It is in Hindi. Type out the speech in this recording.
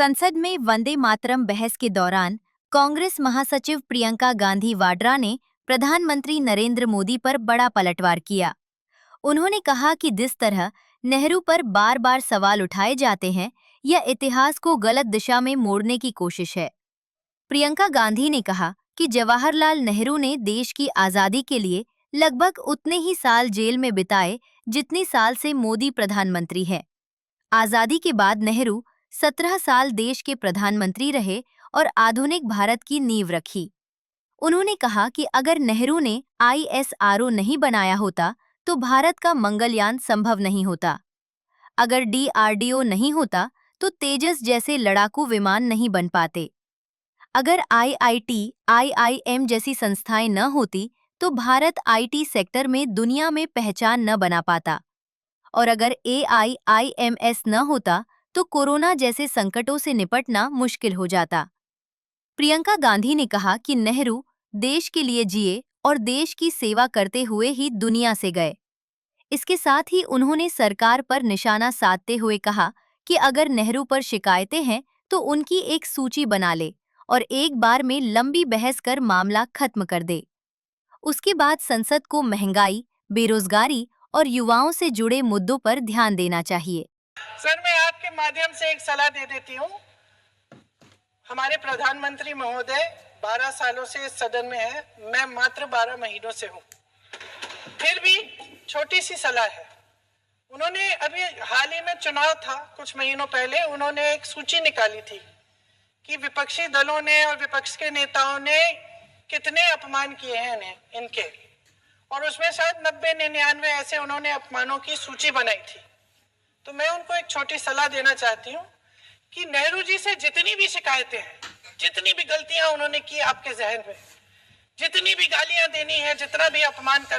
संसद में वंदे मातरम बहस के दौरान कांग्रेस महासचिव प्रियंका गांधी वाड्रा ने प्रधानमंत्री नरेंद्र मोदी पर बड़ा पलटवार किया। उन्होंने कहा कि जिस तरह नेहरू पर बार बार सवाल उठाए जाते हैं, यह इतिहास को गलत दिशा में मोड़ने की कोशिश है। प्रियंका गांधी ने कहा कि जवाहरलाल नेहरू ने देश की आज़ादी के लिए लगभग उतने ही साल जेल में बिताए जितने साल से मोदी प्रधानमंत्री हैं। आज़ादी के बाद नेहरू 17 साल देश के प्रधानमंत्री रहे और आधुनिक भारत की नींव रखी। उन्होंने कहा कि अगर नेहरू ने ISRO नहीं बनाया होता तो भारत का मंगलयान संभव नहीं होता। अगर DRDO नहीं होता तो तेजस जैसे लड़ाकू विमान नहीं बन पाते। अगर IIT, IIM जैसी संस्थाएं न होती तो भारत IT सेक्टर में दुनिया में पहचान न बना पाता। और अगर AIIMS न होता तो कोरोना जैसे संकटों से निपटना मुश्किल हो जाता। प्रियंका गांधी ने कहा कि नेहरू देश के लिए जिए और देश की सेवा करते हुए ही दुनिया से गए। इसके साथ ही उन्होंने सरकार पर निशाना साधते हुए कहा कि अगर नेहरू पर शिकायतें हैं तो उनकी एक सूची बना ले और एक बार में लंबी बहस कर मामला खत्म कर दे। उसके बाद संसद को महंगाई, बेरोजगारी और युवाओं से जुड़े मुद्दों पर ध्यान देना चाहिए। सर, मैं आपके माध्यम से एक सलाह दे देती हूँ। हमारे प्रधानमंत्री महोदय 12 सालों से इस सदन में हैं, मैं मात्र 12 महीनों से हूँ। फिर भी छोटी सी सलाह है। उन्होंने अभी हाल ही में चुनाव था, कुछ महीनों पहले उन्होंने एक सूची निकाली थी कि विपक्षी दलों ने और विपक्ष के नेताओं ने कितने अपमान किए हैं इनके, और उसमें शायद 90-99 ऐसे उन्होंने अपमानों की सूची बनाई थी। तो मैं उनको एक छोटी सलाह देना चाहती हूँ कि नेहरू जी से जितनी भी शिकायतें हैं, जितनी भी गलतियां उन्होंने की आपके जहन में, जितनी भी गालियां देनी है, जितना भी अपमान